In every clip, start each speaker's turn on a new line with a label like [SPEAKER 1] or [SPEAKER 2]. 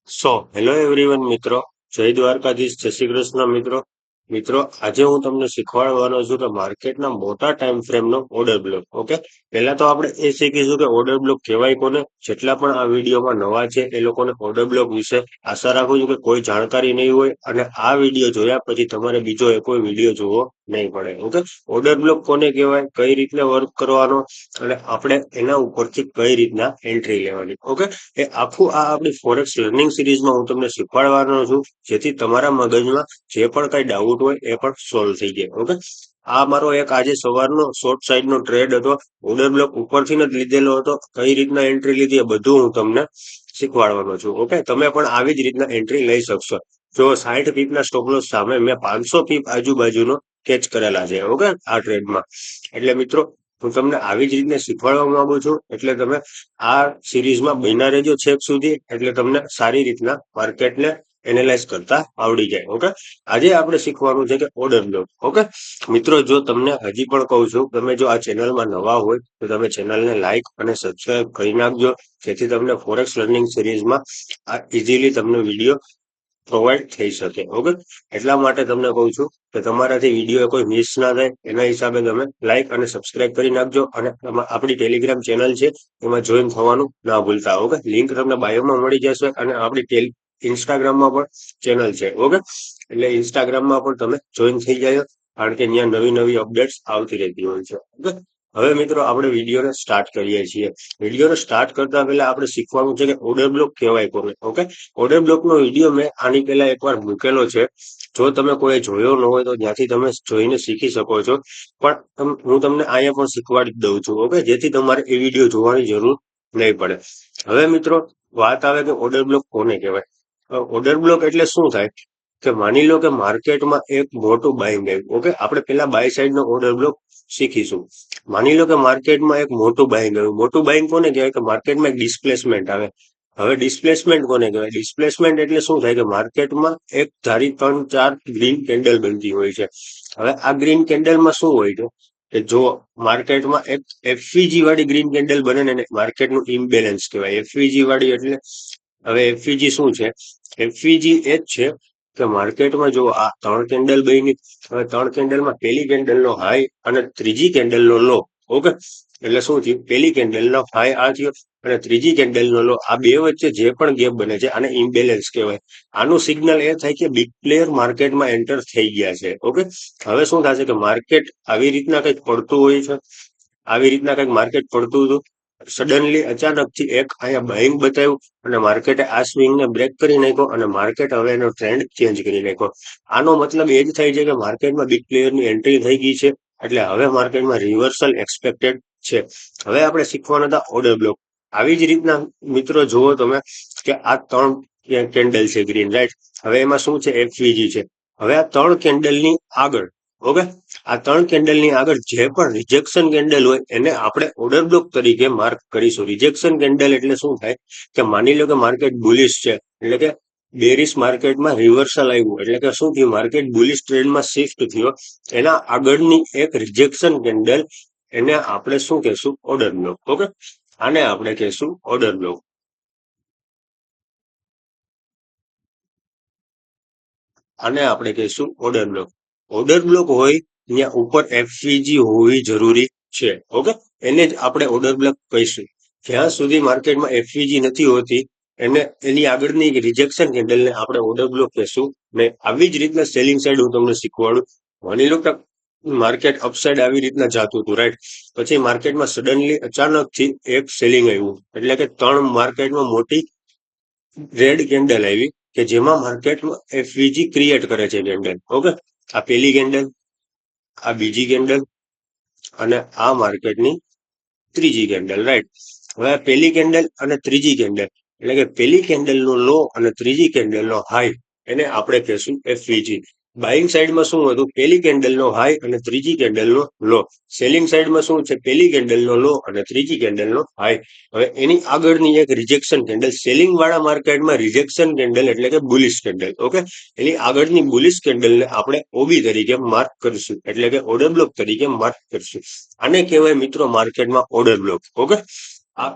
[SPEAKER 1] Hello everyone મિત્રો, જય દ્વારકાધીશ, જય શ્રી કૃષ્ણ મિત્રો. આજે હું તમને શીખવાડવાનો છું કે માર્કેટના મોટા ટાઈમ ફ્રેમનો ઓર્ડર બ્લોક. ઓકે, પહેલા તો આપણે એ શીખીશું કે ઓર્ડર બ્લોક કહેવાય કોને. જેટલા પણ આ વિડીયોમાં નવા છે એ લોકોને ઓર્ડર બ્લોક વિશે આશા રાખું છું કે કોઈ જાણકારી નહીં હોય અને આ વિડીયો જોયા પછી તમારે બીજો કોઈ વિડીયો જોવો નહીં પડે. ઓકે, ઓર્ડર બ્લોક કોને કહેવાય, કઈ રીતે વર્ક કરવાનો અને આપણે એના ઉપરથી કઈ રીતના એન્ટ્રી લેવાની. ઓકે, એ આખું આ આપણી ફોરેક્સ લર્નિંગ સિરીઝમાં હું તમને શીખવાડવાનો છું, જેથી તમારા મગજમાં જે પણ કઈ ડાઉટ હોય એ પણ સોલ્વ થઈ જાય. ઓકે, આ મારો એક આજે સવારનો શોર્ટ સાઈડનો ટ્રેડ હતો. ઓર્ડર બ્લોક ઉપરથી જ લીધેલો હતો. કઈ રીતના એન્ટ્રી લીધી એ બધું હું તમને શીખવાડવાનો છું. ઓકે, તમે પણ આવી જ રીતના એન્ટ્રી લઈ શકશો. જો 60 પીપના સ્ટોપ લોસ સામે મેં 500 પીપ આજુબાજુનો કેચ કરેલા છે. ઓકે, આ ટ્રેડમાં. એટલે મિત્રો, હું તમને આવી જ રીતે શીખવાડવા માંગુ છું. એટલે તમે આ સિરીઝમાં બન્યા રહેજો છેક સુધી, એટલે તમને સારી રીતના માર્કેટને એનાલાઇઝ કરતા આવડી જાય. ઓકે, આજે આપણે શીખવાનું છે કે ઓર્ડર બ્લોક. ઓકે મિત્રો, જો તમને હજી પણ કહું છું, તમે જો આ ચેનલમાં નવા હોય તો તમે ચેનલને લાઈક અને સબસ્ક્રાઇબ કરી નાખજો, જેથી તમને ફોરેક્સ લર્નિંગ સિરીઝમાં આ ઇઝીલી તમને વિડીયો પ્રોવાઈડ થઈ શકે. ઓકે, એટલા માટે તમને કહું છું કે તમારાથી વિડીયો કોઈ મિસ ના થાય એના હિસાબે તમે લાઈક અને સબસ્ક્રાઇબ કરી નાખજો. અને આપણી ટેલિગ્રામ ચેનલ છે એમાં જોઈન થવાનું ના ભૂલતા. ઓકે, લિંક તમને બાયોમાં મળી જશે અને આપણી ઇન્સ્ટાગ્રામમાં પણ ચેનલ છે. ઓકે, એટલે ઇન્સ્ટાગ્રામમાં પણ તમે જોઈન થઈ જાય, કારણ કે ત્યાં નવી નવી અપડેટ્સ આવતી રહેતી હોય છે. ઓકે, હવે મિત્રો આપણે વિડીયોને સ્ટાર્ટ કરીએ છીએ. વિડીયોને સ્ટાર્ટ કરતા પહેલા આપણે શીખવાનું છે કે ઓર્ડર બ્લોક કહેવાય કોને. ઓકે, ઓર્ડર બ્લોકનો વિડીયો મેં આની પહેલા એકવાર મૂકેલો છે. જો તમે કોઈ જોયો ન હોય તો ત્યાંથી તમે જોઈને શીખી શકો છો. પણ હું તમને અહીંયા પણ શીખવાડી દઉં છું. ઓકે, જેથી તમારે એ વિડીયો જોવાની જરૂર નહીં પડે. હવે મિત્રો, વાત આવે કે ઓર્ડર બ્લોક કોને કહેવાય. ઓર્ડર બ્લોક એટલે શું થાય કે માની લો કે માર્કેટમાં એક મોટું બાઇંગ આવ્યું. ઓકે, આપણે પેલા બાય સાઈડનો ઓર્ડર બ્લોક શીખીશું. માની લો કે માર્કેટમાં એક મોટું બાઇંગ આવ્યું. મોટું બાઇંગ કોને કહેવાય કે માર્કેટમાં એક ડિસ્પ્લેસમેન્ટ આવે. હવે ડિસ્પ્લેસમેન્ટ કોને કહેવાય? ડિસ્પ્લેસમેન્ટ એટલે શું થાય કે માર્કેટમાં એક ધારી 3-4 ગ્રીન કેન્ડલ બનતી હોય છે. હવે આ ગ્રીન કેન્ડલમાં શું હોય છે કે જો માર્કેટમાં એક એફવીજી વાળી ગ્રીન કેન્ડલ બને ને માર્કેટનું ઇમ્બેલેન્સ કહેવાય. એફવીજી વાળી એટલે, હવે એફવીજી શું છે? એફવીજી એ જ છે કે માર્કેટમાં જો આ 3 કેન્ડલ બની, હવે 3 કેન્ડલમાં પહેલી કેન્ડલનો હાઈ અને ત્રીજી કેન્ડલનો લો. ઓકે, એટલે શું થયું? પહેલી કેન્ડલનો હાઈ આ થયો અને ત્રીજી કેન્ડલનો લો. આ બે વચ્ચે જે પણ ગેપ બને છે આને ઇમ્બેલેન્સ કહેવાય. આનું સિગ્નલ એ થાય કે બિગ પ્લેયર માર્કેટમાં એન્ટર થઈ ગયા છે. ઓકે, હવે શું થશે કે માર્કેટ આવી રીતના કંઈક પડતું હોય છે. આવી રીતના કંઈક માર્કેટ પડતું હતું. સડનલી અચાનકથી એક અહીંયા બાઇંગ બતાવ્યું અને માર્કેટે આ સ્વિંગને બ્રેક કરી નાખ્યો અને માર્કેટ હવે એનો ટ્રેન્ડ ચેન્જ કરી નાખ્યો. આનો મતલબ એ જ થાય છે કે માર્કેટમાં બિગ પ્લેયરની એન્ટ્રી થઈ ગઈ છે. એટલે હવે માર્કેટમાં રિવર્સલ એક્સપેક્ટેડ છે. હવે આપણે શીખવાના હતા ઓર્ડર બ્લોક. આવી જ રીતના મિત્રો જુઓ તમે કે આ 3 કેન્ડલ છે ગ્રીન, રાઈટ. હવે એમાં શું છે? એફવીજી છે. હવે આ 3 કેન્ડલની આગળ, ઓકે, આ 3 કેન્ડલની આગળ જે પણ રિજેક્શન કેન્ડલ હોય એને આપણે ઓર્ડર બ્લોક તરીકે માર્ક કરીશું. રિજેક્શન કેન્ડલ એટલે શું થાય કે માની લો કે માર્કેટ બુલિશ છે, એટલે કે બેરિશ માર્કેટમાં રિવર્સલ આવ્યું, એટલે કે શું થયું? માર્કેટ બુલિશ ટ્રેન્ડમાં શિફ્ટ થયો. એના આગળની એક રિજેક્શન કેન્ડલ, એને આપણે શું કહેશું? Order block. ઓકે, આને આપણે કહેશું ઓર્ડર બ્લોક. આને આપણે કહીશું ઓર્ડર બ્લોક. ઓર્ડર બ્લોક હોય ત્યાં ઉપર એફવીજી હોવી જરૂરી છે. ઓકે, એને જ આપણે ઓર્ડર બ્લોક કહીશું. જ્યાં સુધી માર્કેટમાં એફવીજી નથી હોતી એને એની આગળની રિજેક્શન કેન્ડલને આપણે ઓર્ડર બ્લોક કહીશું. ને આવી જ રીતના સેલિંગ સાઈડ હું તમને શીખવાડું. માની લો કે માર્કેટ અપસાઇડ આવી રીતના જતું હતું, રાઈટ. પછી માર્કેટમાં સડનલી અચાનકથી એક સેલિંગ આવ્યું, એટલે કે 3 માર્કેટમાં મોટી રેડ કેન્ડલ આવી કે જેમાં માર્કેટમાં એફવીજી ક્રિએટ કરે છે કેન્ડલ. ઓકે, આ પહેલી કેન્ડલ, આ બીજી કેન્ડલ અને આ માર્કેટની ત્રીજી કેન્ડલ, રાઈટ. હવે આ પહેલી કેન્ડલ અને ત્રીજી કેન્ડલ, એટલે કે પહેલી કેન્ડલનો લો અને ત્રીજી કેન્ડલનો હાઈ, એને આપણે કહેશું એફવીજી. બાઇંગ સાઈડમાં શું હતું? પહેલી કેન્ડલનો હાઈ અને ત્રીજી કેન્ડલનો લો. સેલિંગ સાઈડમાં શું છે? પહેલી કેન્ડલનો લો અને ત્રીજી કેન્ડલનો હાઈ. હવે એની આગળની એક રિજેક્શન કેન્ડલ. સેલિંગ વાળા માર્કેટમાં રિજેક્શન કેન્ડલ એટલે કે બુલિશ કેન્ડલ. ઓકે, એની આગળની બુલિશ કેન્ડલને આપણે ઓબી તરીકે માર્ક કરીશું, એટલે કે ઓર્ડર બ્લોક તરીકે માર્ક કરીશું. આને કહેવાય મિત્રો માર્કેટમાં ઓર્ડર બ્લોક. ઓકે, આ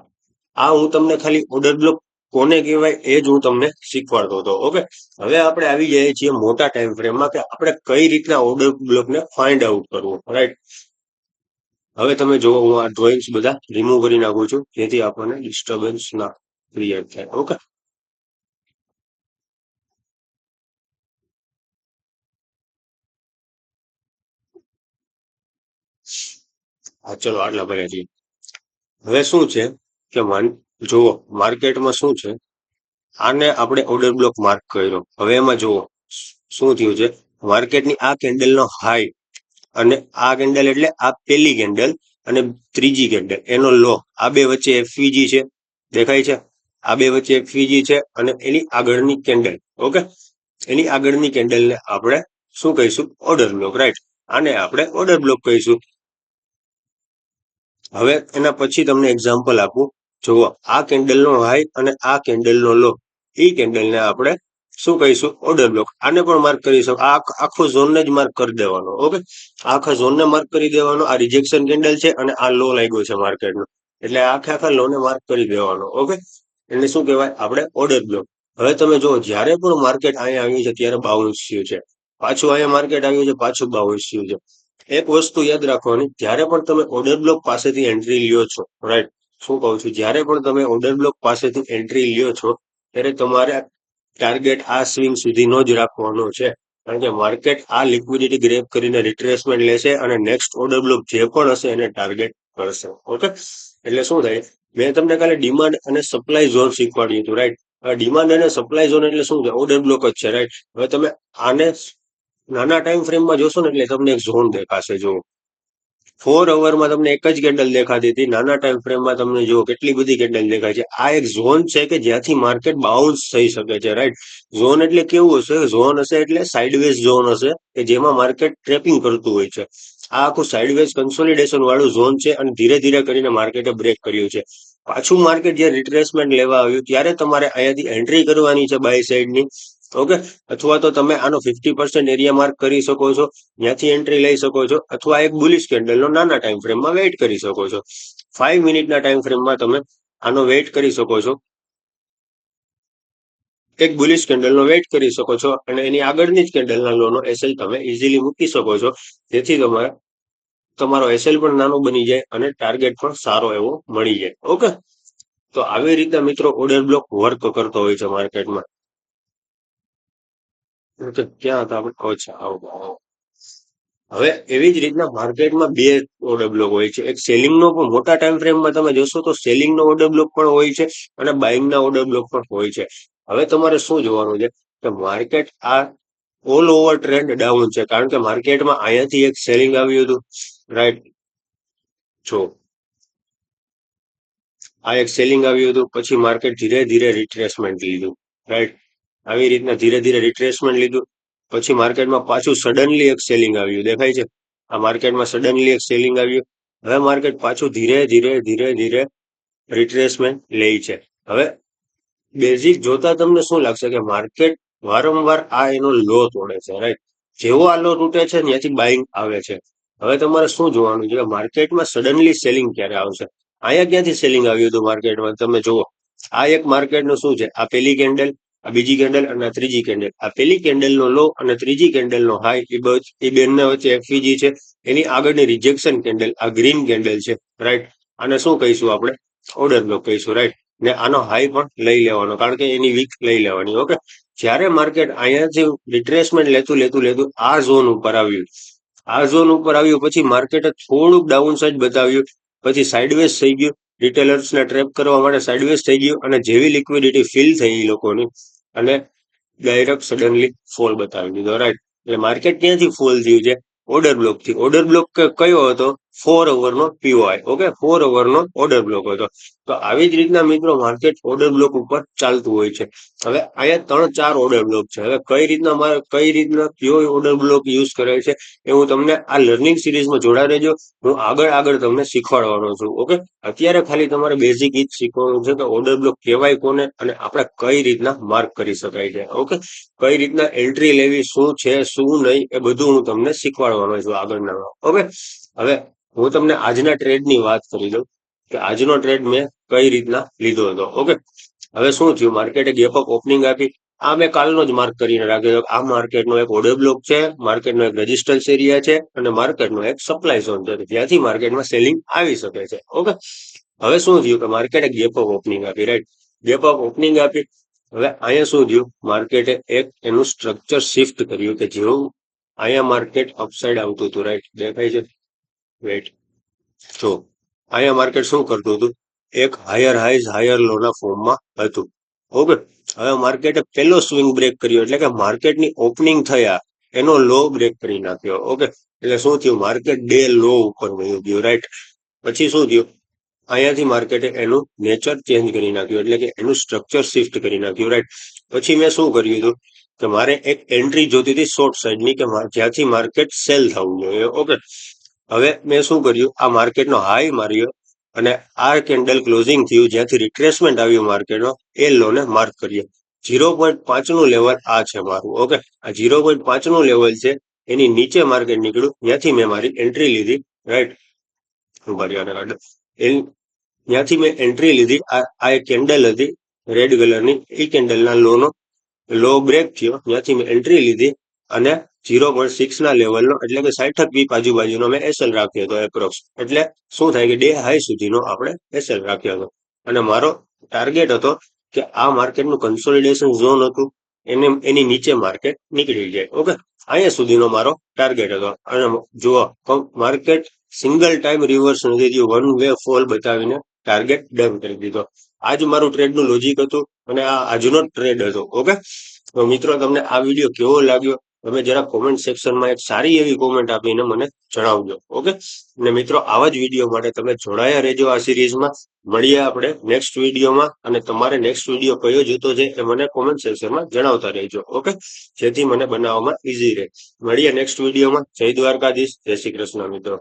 [SPEAKER 1] આ હું તમને ખાલી ઓર્ડર બ્લોક કોને કહેવાય એ જ હું તમને શીખવાડતો હતો. ઓકે, હવે આપણે આવી જઈએ છીએ મોટા ટાઈમ ફ્રેમમાં કે આપણે કઈ રીતના ઓર્ડર બ્લોકને ફાઇન્ડ આઉટ કરવું, રાઈટ. હવે તમે જુઓ, હું આ ડ્રોઈંગ્સ બધા રિમૂવ કરી નાખું છું જેથી આપણને ડિસ્ટર્બન્સ ના ક્રિએટ થાય. ઓકે, હા ચલો આટલા ભર્યા છીએ. હવે શું છે કે જુઓ, માર્કેટમાં શું છે, આને આપણે ઓર્ડર બ્લોક માર્ક કર્યો. હવે એમાં જુઓ શું થયું છે, માર્કેટની આ કેન્ડલનો હાઈ અને આ કેન્ડલ એટલે આ પેલી કેન્ડલ અને ત્રીજી કેન્ડલ એનો લો, આ બે વચ્ચે એફવીજી છે, દેખાય છે? આ બે વચ્ચે એફવીજી છે અને એની આગળની કેન્ડલ. ઓકે, એની આગળની કેન્ડલને આપણે શું કહીશું? Order block, right. આને આપણે ઓર્ડર બ્લોક કહીશું. હવે એના પછી તમને એક્ઝામ્પલ આપું. જુઓ, આ કેન્ડલનો હાઈ અને આ કેન્ડલનો લો, એ કેન્ડલને આપણે શું કહીશું? Order block. આને પણ માર્ક કરી શકો, આ આખો ઝોનને જ માર્ક કરી દેવાનો. ઓકે, આખા ઝોનને માર્ક કરી દેવાનો. આ રિજેક્શન કેન્ડલ છે અને આ લો લાગ્યો છે માર્કેટનો, એટલે આખે આખા લોને માર્ક કરી દેવાનો. ઓકે, એટલે શું કહેવાય? આપણે ઓર્ડર બ્લોક. હવે તમે જુઓ, જ્યારે પણ માર્કેટ અહીંયા આવ્યું છે ત્યારે બાઉન્સ થયું છે, પાછું અહીંયા માર્કેટ આવ્યું છે, પાછું બાઉન્સ થયું છે. એક વસ્તુ યાદ રાખવાની, જ્યારે પણ તમે ઓર્ડર બ્લોક પાસેથી એન્ટ્રી લ્યો છો, રાઈટ, શું કહું છું, જ્યારે પણ તમે ઓર્ડર બ્લોક પાસેથી એન્ટ્રી લ્યો છો ત્યારે તમારે ટાર્ગેટ આ સ્વિંગ સુધીનો જ રાખવાનો છે. કારણ કે માર્કેટ આ લિક્વિડિટી ગ્રેપ કરીને રિટ્રેસમેન્ટ લેશે અને નેક્સ્ટ ઓર્ડર બ્લોક જે પણ હશે એને ટાર્ગેટ કરશે. ઓકે, એટલે શું થાય, મેં તમને કાલે ડિમાન્ડ અને સપ્લાય ઝોન શીખવાડ્યું હતું, રાઈટ. ડિમાન્ડ અને સપ્લાય ઝોન એટલે શું છે? ઓર્ડર બ્લોક જ છે, રાઈટ. હવે તમે આને નાના ટાઈમ ફ્રેમમાં જોશો ને એટલે તમને એક ઝોન દેખાશે. જો 4 અવરમાં તમને એક જ કેન્ડલ દેખાતી હતી, નાના ટાઈમ ફ્રેમમાં તમને જુઓ કેટલી બધી કેન્ડલ દેખાય છે. આ એક ઝોન છે કે જ્યાંથી માર્કેટ બાઉન્સ થઈ શકે છે, રાઈટ. ઝોન એટલે કેવું હશે? ઝોન હશે એટલે સાઇડવેઝ ઝોન હશે કે જેમાં માર્કેટ ટ્રેપિંગ કરતું હોય છે. આ આખું સાઇડવેઝ કન્સોલિડેશન વાળું ઝોન છે અને ધીરે ધીરે કરીને માર્કેટે બ્રેક કર્યું છે. પાછું માર્કેટ જે રિટ્રેસમેન્ટ લેવા આવ્યું ત્યારે તમારે અહીંયાથી એન્ટ્રી કરવાની છે બાય સાઈડની. ઓકે, અથવા તો તમે આનો 50% એરિયા માર્ક કરી શકો છો, ત્યાંથી એન્ટ્રી લઈ શકો છો, અથવા એક બુલિશ કેન્ડલનો નાના ટાઈમ ફ્રેમમાં વેઇટ કરી શકો છો. 5 મિનિટના ટાઈમ ફ્રેમમાં તમે આનો વેઇટ કરી શકો છો, એક બુલિશ કેન્ડલનો વેઇટ કરી શકો છો અને એની આગળની જ કેન્ડલના લોનો એસએલ તમે ઇઝીલી મૂકી શકો છો, જેથી તમારો એસએલ પણ નાનો બની જાય અને ટાર્ગેટ પણ સારો એવો મળી જાય. ઓકે, તો આવી રીતે મિત્રો ઓર્ડર બ્લોક વર્ક કરતો હોય છે માર્કેટમાં. ઓકે, ક્યાં હતા આપણે? અચ્છા, આવો. હવે એવી જ રીતના માર્કેટમાં બે ઓર્ડર બ્લોક હોય છે. એક સેલિંગનો પણ, મોટા ટાઈમ ફ્રેમમાં તમે જોશો તો સેલિંગનો ઓર્ડર બ્લોક પણ હોય છે અને બાઇંગના ઓર્ડર બ્લોક પણ હોય છે. હવે તમારે શું જોવાનું છે કે માર્કેટ આ ઓલ ઓવર ટ્રેન્ડ ડાઉન છે, કારણ કે માર્કેટમાં અહીંયાથી એક સેલિંગ આવ્યું હતું, રાઈટ. જો આ એક સેલિંગ આવ્યું હતું, પછી માર્કેટ ધીરે ધીરે રિટ્રેસમેન્ટ લીધું, રાઈટ. આવી રીતના ધીરે ધીરે રિટ્રેસમેન્ટ લીધું, પછી માર્કેટમાં પાછું સડનલી એક સેલિંગ આવ્યું, દેખાય છે? આ માર્કેટમાં સડનલી એક સેલિંગ આવ્યું. હવે માર્કેટ પાછું ધીરે ધીરે ધીરે ધીરે રિટ્રેસમેન્ટ લે છે. હવે બેઝિક જોતા તમને શું લાગશે કે માર્કેટ વારંવાર આ એનો લો તોડે છે, રાઈટ. જેવો આ લો તૂટે છે ત્યાંથી બાઇંગ આવે છે. હવે તમારે શું જોવાનું છે કે માર્કેટમાં સડનલી સેલિંગ ક્યારે આવશે? અહીંયા ક્યાંથી સેલિંગ આવ્યું હતું માર્કેટમાં? તમે જુઓ, આ એક માર્કેટનું શું છે, આ પેલી કેન્ડલ, આ બીજી કેન્ડલ અને આ ત્રીજી કેન્ડલ. આ પેલી કેન્ડલનો લો અને ત્રીજી કેન્ડલનો હાઈ, એ બંને વચ્ચે એફવીજી છે. એની આગળની રિજેક્શન કેન્ડલ આ ગ્રીન કેન્ડલ છે, રાઈટ. આને શું કહીશું આપણે? ઓર્ડર બ્લોક કહીશું, રાઈટ. ને આનો હાઈ પણ લઈ લેવાનો, કારણ કે એની વીક લઈ લેવાની. ઓકે, જ્યારે માર્કેટ અહીંયાથી રિટ્રેસમેન્ટ લેતું લેતું લેતું આ ઝોન ઉપર આવ્યું, આ ઝોન ઉપર આવ્યું પછી માર્કેટે થોડુંક ડાઉન સાઈડ બતાવ્યું, પછી સાઇડવેઝ થઈ ગયું, રિટેલર્સને ટ્રેપ કરવા માટે સાઇડવેઝ થઈ ગયું અને જેવી લિક્વિડિટી ફિલ થઈ એ લોકોની અને ડાયરેક્ટ સડનલી ફોલ બતાવી દીધો, રાઈટ. એટલે માર્કેટ ક્યાંથી ફોલ થયું છે? ઓર્ડર બ્લોક થી. ઓર્ડર બ્લોક કયો હતો? 4 અવરનો પીઓઆઈ. ઓકે, 4 અવરનો ઓર્ડર બ્લોક હતો. તો આવી જ રીતના મિત્રો માર્કેટ ઓર્ડર બ્લોક ઉપર ચાલતું હોય છે. હવે અહીંયા 3-4 ઓર્ડર બ્લોક છે. હવે કઈ રીતના કયો ઓર્ડર બ્લોક યુઝ કરે છે એ હું તમને આ લર્નિંગ સિરીઝમાં જોડાઈ રહેજો. હું આગળ આગળ તમને શીખવાડવાનો છું. ઓકે, અત્યારે ખાલી તમારે બેઝિક જ શીખવાનું છે કે ઓર્ડર બ્લોક કહેવાય કોને અને આપણે કઈ રીતના માર્ક કરી શકાય છે. ઓકે, કઈ રીતના એન્ટ્રી લેવી, શું છે શું નહીં, એ બધું હું તમને શીખવાડવાનો છું આગળના. ઓકે, હવે હું તમને આજના ટ્રેડની વાત કરી દઉં કે આજનો ટ્રેડ મેં કઈ રીતના લીધો હતો. ઓકે, હવે શું થયું, માર્કેટે ગેપ અપ ઓપનિંગ આપી. આ મેં કાલનો જ માર્ક કરીને રાખ્યો. આ માર્કેટનો એક ઓર્ડર બ્લોક છે, માર્કેટનો એક રેઝિસ્ટન્સ એરિયા છે અને માર્કેટનો એક સપ્લાય ઝોન છે, જ્યાંથી માર્કેટમાં સેલિંગ આવી શકે છે. ઓકે, હવે શું થયું કે માર્કેટે ગેપ અપ ઓપનિંગ આપી, રાઈટ. ગેપ અપ ઓપનિંગ આપી. હવે અહીંયા શું થયું, માર્કેટે એક એનું સ્ટ્રક્ચર શિફ્ટ કર્યું કે જેવું અહીંયા માર્કેટ અપસાઇડ આવતું હતું, રાઈટ. દેખાય છે, વેટ. જો અહીંયા માર્કેટ શું કરતું હતું, એક હાયર હાઈઝ હાયર લો ના ફોર્મમાં હતું. ઓકે, હવે માર્કેટે પહેલો સ્વિંગ બ્રેક કર્યો, એટલે કે માર્કેટની ઓપનિંગ થયા એનો લો બ્રેક કરી નાખ્યો. ઓકે, એટલે શું થયું, માર્કેટ ડે લો ઉપર વયું ગયું, રાઈટ. પછી શું થયું, અહીંયાથી માર્કેટે એનું નેચર ચેન્જ કરી નાખ્યું, એટલે કે એનું સ્ટ્રક્ચર શિફ્ટ કરી નાખ્યું, રાઈટ. પછી મેં શું કર્યું હતું કે મારે એક એન્ટ્રી જોતી હતી શોર્ટ સાઈડની, કે જ્યાંથી માર્કેટ સેલ થવું જોઈએ. ઓકે, હવે મેં શું કર્યું, આ માર્કેટનો હાઈ માર્યો અને આ કેન્ડલ ક્લોઝિંગ થયું, જ્યાંથી રિટ્રેસમેન્ટ આવ્યું માર્કેટનો, એ લોને માર્ક કરીએ. 0.5 નું લેવલ આ છે મારું. ઓકે, આ 0.5 નું લેવલ છે, એની નીચે માર્કેટ નીકળ્યું, ત્યાંથી મેં મારી એન્ટ્રી લીધી, રાઈટ. ત્યાંથી મેં એન્ટ્રી લીધી. આ એક કેન્ડલ હતી રેડ કલરની, એ કેન્ડલના લોનો લો બ્રેક થયો, ત્યાંથી મેં એન્ટ્રી લીધી અને 0.6 ના લેવલનો, એટલે કે 60 પીપ આજુબાજુનો મેં એસએલ રાખ્યો હતો એપ્રોક્સ. એટલે શું થાય કે ડે હાઈ સુધીનો આપણે એસએલ રાખ્યો હતો. અને મારો ટાર્ગેટ હતો કે આ માર્કેટનું કન્સોલિડેશન ઝોન હતું, એની નીચે માર્કેટ નીકળી જાય. ઓકે, અહીંયા સુધીનો મારો ટાર્ગેટ હતો. અને જુઓ, માર્કેટ સિંગલ ટાઈમ રિવર્સ નથી થયું, વન વે ફોલ બતાવીને ટાર્ગેટ ડન કરી દીધો. આજ મારું ટ્રેડનું લોજિક હતું અને આ આજનો ટ્રેડ હતો. ઓકે, તો મિત્રો તમને આ વિડીયો કેવો લાગ્યો, તમે જરા કોમેન્ટ સેક્શનમાં એક સારી એવી કોમેન્ટ આપીને મને જણાવજો. ઓકે, અને મિત્રો આવા જ વિડીયો માટે તમે જોડાયા રહેજો આ સિરીઝમાં. મળીએ આપણે નેક્સ્ટ વિડીયોમાં, અને તમારે નેક્સ્ટ વિડીયો કયો જોતો છે એ મને કોમેન્ટ સેક્શનમાં જણાવતા રહેજો. ઓકે, જેથી મને બનાવવામાં ઈઝી રહે. મળીએ નેક્સ્ટ વિડીયોમાં. જય દ્વારકાધીશ, જય શ્રી કૃષ્ણ મિત્રો.